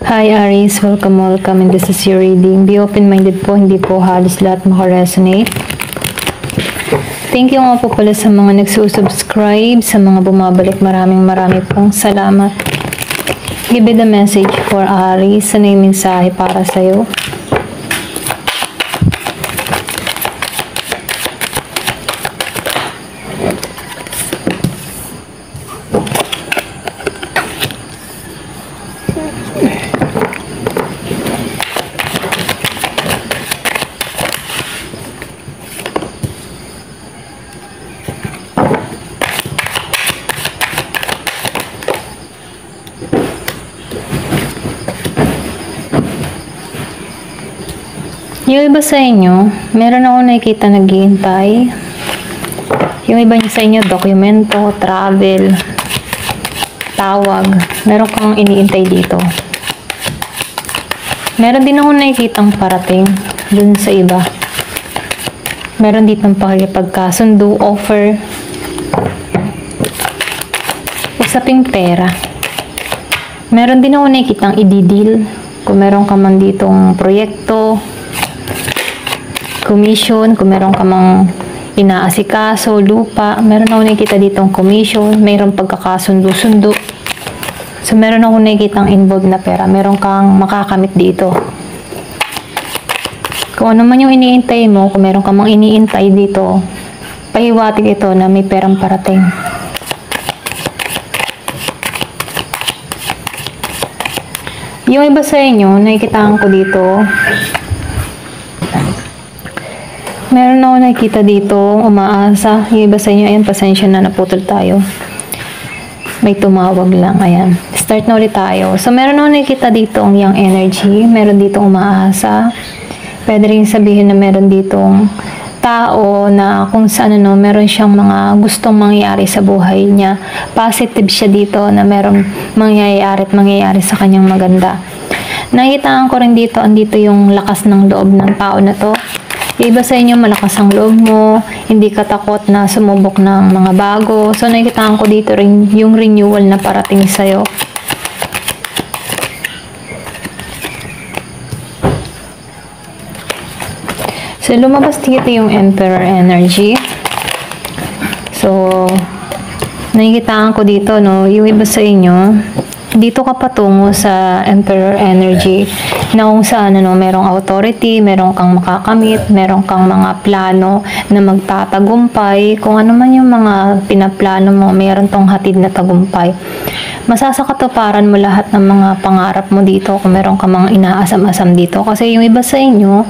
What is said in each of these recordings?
Hi Aries, welcome and this is your reading. Be open-minded po, hindi po halos lahat makaresonate. Thank you nga po pala sa mga nagsusubscribe, sa mga bumabalik, maraming pong salamat. Give me the message for Aries, ano yung mensahe para sa'yo? Yung iba sa inyo, meron ako nakikita naghihintay. Yung iba sa inyo, dokumento, travel, tawag. Meron kang iniintay dito. Meron din ako nakikitang parating dun sa iba. Meron ditong pakikipagkasundo, offer. Usaping pera. Meron din ako nakikitang i-deal. Kung meron ka man ditong proyekto, commission, kung meron ka mang inaasikaso, lupa, meron ako nakikita ditong commission, meron pagkakasundo-sundo. So, meron ako nakikitang involved na pera, meron kang makakamit dito. Kung ano man yung iniintay mo, kung meron ka mang iniintay dito, pahiwatig ito na may perang parating. Yung iba sa inyo, nakikitaan ko dito, meron ako nakikita dito, umaasa. Yung iba sa inyo, ayan, pasensya na, naputol tayo. May tumawag lang, ayan. Start na ulit tayo. So, meron ako nakikita dito ang young energy. Meron dito umaasa. Pwede rin sabihin na meron ditong tao na kung saan meron siyang mga gustong mangyayari sa buhay niya. Positive siya dito na meron mangyayari sa kanyang maganda. Nakikitaan ko rin dito, andito yung lakas ng loob ng tao na to. Yung iba sa inyo, malakas ang loob mo, hindi ka takot na sumubok ng mga bago. So, nakikitaan ko dito rin yung renewal na parating sa'yo. So, lumabas dito yung Emperor energy. So, nakikitaan ko dito, no, yung iba sa inyo, dito ka patungo sa Emperor energy na kung saan merong authority, meron kang makakamit, meron kang mga plano na magtatagumpay. Kung ano man yung mga pinaplano mo, meron tong hatid na tagumpay. Masasakatuparan mo lahat ng mga pangarap mo dito kung meron ka mga inaasam-asam dito. Kasi yung iba sa inyo,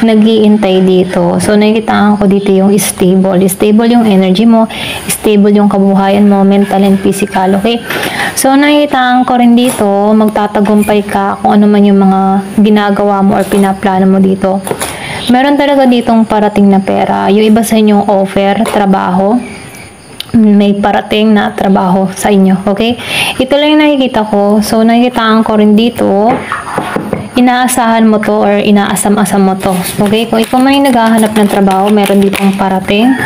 nag-iintay dito. So, nakikitaan ko dito yung stable. Stable yung energy mo, stable yung kabuhayan mo, mental and physical, okay? So, nakikitaan ko rin dito, magtatagumpay ka kung ano man yung mga ginagawa mo or pinaplano mo dito. Meron talaga ditong parating na pera. Yung iba sa inyong offer, trabaho, may parating na trabaho sa inyo, okay? Ito lang yung nakikita ko. So, nakikitaan ko rin dito, inaasahan mo to or inaasam-asam mo to, okay? Kung ikaw man yung naghahanap ng trabaho, meron ditong parating.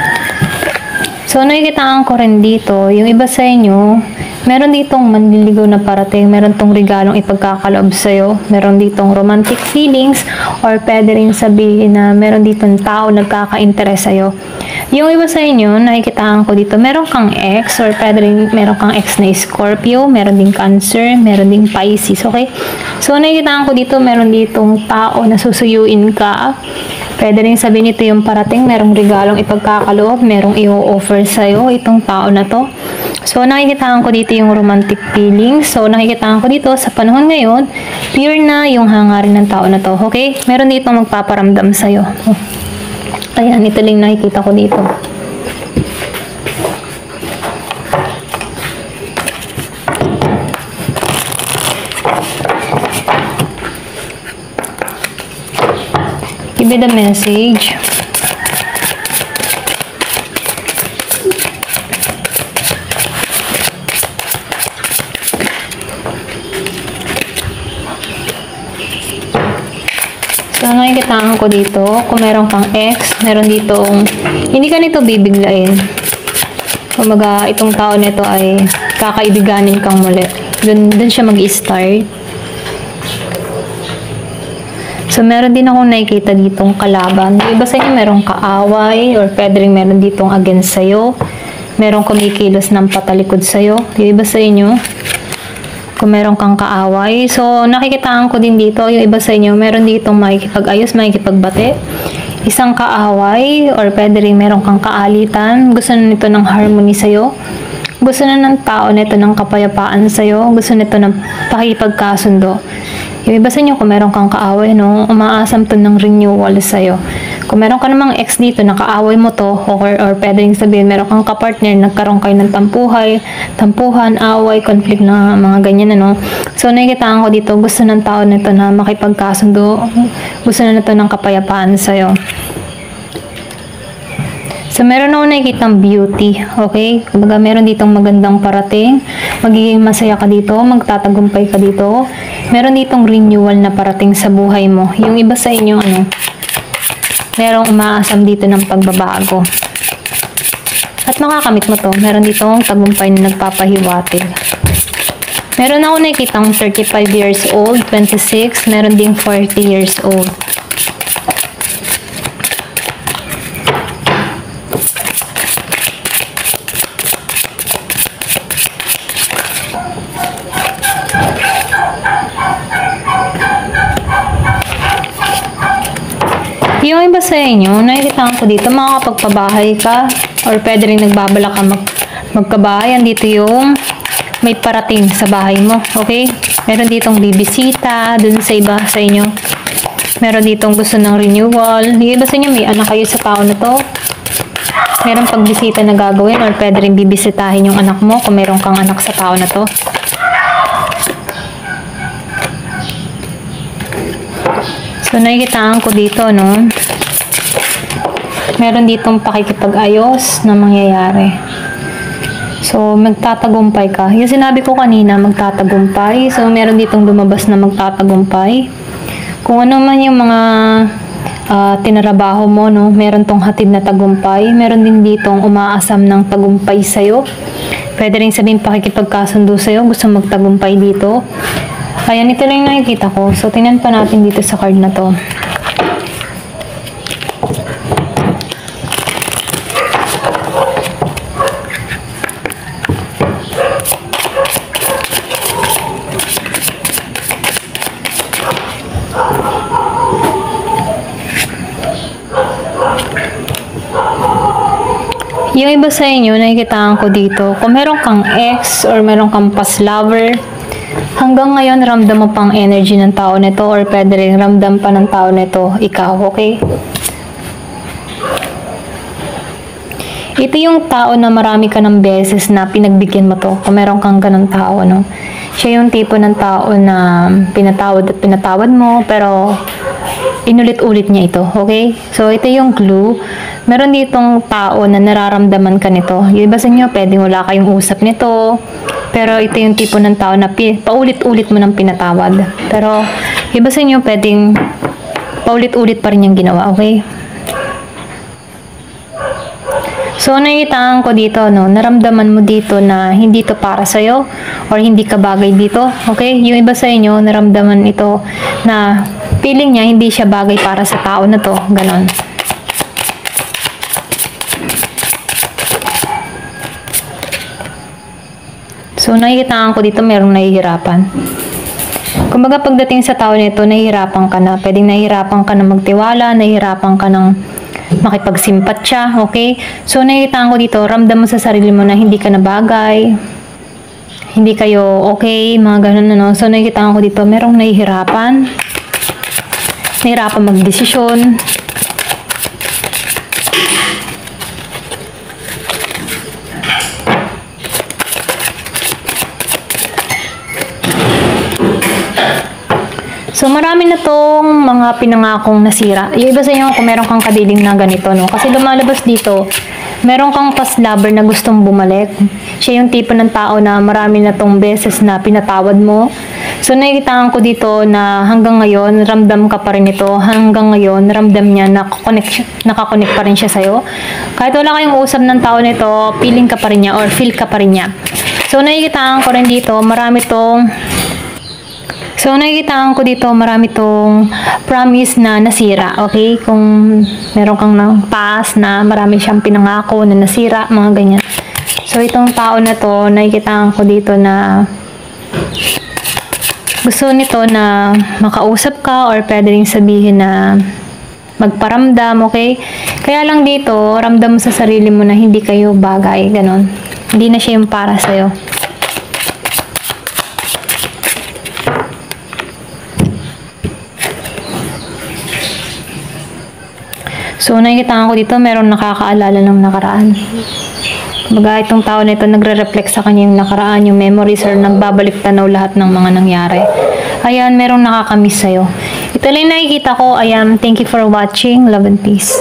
So, nakikitaan ko rin dito, yung iba sa inyo, meron ditong manliligaw na parating, meron tong regalong ipagkakaloob sa'yo, meron ditong romantic feelings, or pwede rin sabihin na meron ditong tao nagkaka-interest sa'yo. Yung iba sa inyo, nakikitaan ko dito, meron kang ex, or pwede rin meron kang ex na Scorpio, meron ding Cancer, meron ding Pisces, okay? So, nakikitaan ko dito, meron ditong tao na susuyuin ka. Pwede rin sabihin ito yung parating, merong regalong ipagkakaloob, merong i-offer sa'yo, itong tao na to. So, nakikitaan ko dito yung romantic feelings. So, nakikitaan ko dito sa panahon ngayon, pure na yung hangarin ng tao na to. Okay? Meron dito magpaparamdam sa'yo. Ayan, ito lang nakikita ko dito. Give me the message. So, nakikitaan ko dito, kung meron kang ex, meron ditong, hindi ka nito bibiglain. Kumaga, itong tao nito ay kakaibiganin kang muli. Dun siya mag-i-start. So, meron din akong nakikita ditong kalaban. Yung iba sa inyo, merong kaaway or pwede rin meron ditong against sa'yo. Merong kumikilos ng patalikod sa'yo. Yung iba sa inyo, kung meron kang kaaway. So, nakikitaan ko din dito, yung iba sa inyo, meron ditong makikipag-ayos, makikipagbate. Isang kaaway or pwede rin meron kang kaalitan. Gusto na nito ng harmony sa'yo. Gusto na ng tao nito ng kapayapaan sa'yo. Gusto nito ng pakipagkasundo. Yung iba sa inyo, kung meron kang kaaway, no, umaasam to ng renewal sa'yo. Kung meron ka namang ex dito, nakaaway mo to, or pwedeng sabihin, meron kang kapartner, nagkaroon kayo ng tampuhan, away, conflict na mga ganyan, ano. So, nakikitaan ko dito, gusto ng tao nito na makipagkasundo, gusto na nito ng kapayapaan sa'yo. So, meron ako nakikitang beauty, okay? Kumbaga, meron ditong magandang parating, magiging masaya ka dito, magtatagumpay ka dito. Meron ditong renewal na parating sa buhay mo. Yung iba sa inyo, ano, merong umaasam dito ng pagbabago. At makakamit mo to. Meron ditong tagumpay na nagpapahiwatig. Meron ako nakikitang 35 years old, 26, meron ding 40 years old. Yung iba sa inyo, nakikita ko dito, makakapagpabahay ka or pwede rin nagbabalak ka magkabahay. Dito yung may parating sa bahay mo, okay? Meron ditong bibisita dun sa iba sa inyo. Meron ditong gusto ng renewal. Yung iba sa inyo, may anak kayo sa tao na to. Meron pagbisita na gagawin or pwede rin bibisitahin yung anak mo kung meron kang anak sa tao na to. So, nakikitaan ko dito, no? Meron ditong pakikipag-ayos na mangyayari. So, magtatagumpay ka. Yung sinabi ko kanina, magtatagumpay. So, meron ditong lumabas na magtatagumpay. Kung ano man yung mga tinarabaho mo, no? Meron tong hatid na tagumpay. Meron din ditong umaasam ng tagumpay sa'yo. Pwede rin sabihin pakikipagkasundo sa'yo. Gusto magtagumpay dito. Ayan, ito lang yung nakikita ko. So, tingnan pa natin dito sa card na to. Yung iba sa inyo, nakikitaan ko dito, kung meron kang ex or meron kang past lover, hanggang ngayon, ramdam mo pang energy ng tao nito or pwede rin ramdam pa ng tao nito, ikaw, okay? Ito yung tao na marami ka ng beses na pinagbigyan mo to. Kung meron kang ganun tao, no? Siya yung tipo ng tao na pinatawad at pinatawad mo, pero inulit-ulit niya ito, okay? So, ito yung clue. Meron ditong tao na nararamdaman ka nito. Yung iba sa inyo, pwedeng wala kayong usap nito. Pero ito yung tipo ng tao na paulit-ulit mo ng pinatawad. Pero iba sa inyo, pwedeng paulit-ulit pa rin yung ginawa, okay? So, nakikitaan ko dito, no? Naramdaman mo dito na hindi to para sa'yo or hindi ka bagay dito, okay? Yung iba sa inyo, naramdaman ito na feeling niya hindi siya bagay para sa tao na to, ganon. So, nakikitaan ko dito, merong nahihirapan. Kumbaga, pagdating sa tao nito, nahihirapan ka na. Pwedeng nahihirapan ka na magtiwala, nahihirapan ka ng makipagsimpatya, okay? So, nakikitaan ko dito, ramdam mo sa sarili mo na hindi ka na bagay, hindi kayo okay, mga ganun, ano. So, nakikitaan ko dito, merong nahihirapan magdesisyon. So, marami na tong mga pinangakong nasira. Yung iba sa inyo, kung meron kang kadiling na ganito, no? Kasi lumalabas dito, meron kang past lover na gustong bumalik. Siya yung tipo ng tao na marami na tong beses na pinatawad mo. So, nakikitaan ko dito na hanggang ngayon, ramdam ka pa rin ito. Hanggang ngayon, ramdam niya, nakakonect pa rin siya sa'yo. Kahit wala kayong usap ng tao nito, feeling ka pa rin niya or feel ka pa rin niya. So, nakikitaan ko rin dito, marami tong So, nakikitaan ko dito, marami tong promise na nasira, okay? Kung meron kang past na marami siyang pinangako na nasira, mga ganyan. So, itong tao na to, nakikitaan ko dito na gusto nito na makausap ka or pwede rin sabihin na magparamdam, okay? Kaya lang dito, ramdam mo sa sarili mo na hindi kayo bagay, ganon. Hindi na siya yung para sa'yo. So, nakikita ko dito, meron nakakaalala ng nakaraan. Baga, itong tao na ito, nagre-reflect sa kanya yung nakaraan, yung memories, or nagbabalik tanaw lahat ng mga nangyari. Ayan, merong nakakamiss sa'yo. Ito lang nakikita ko. Ayan, thank you for watching. Love and peace.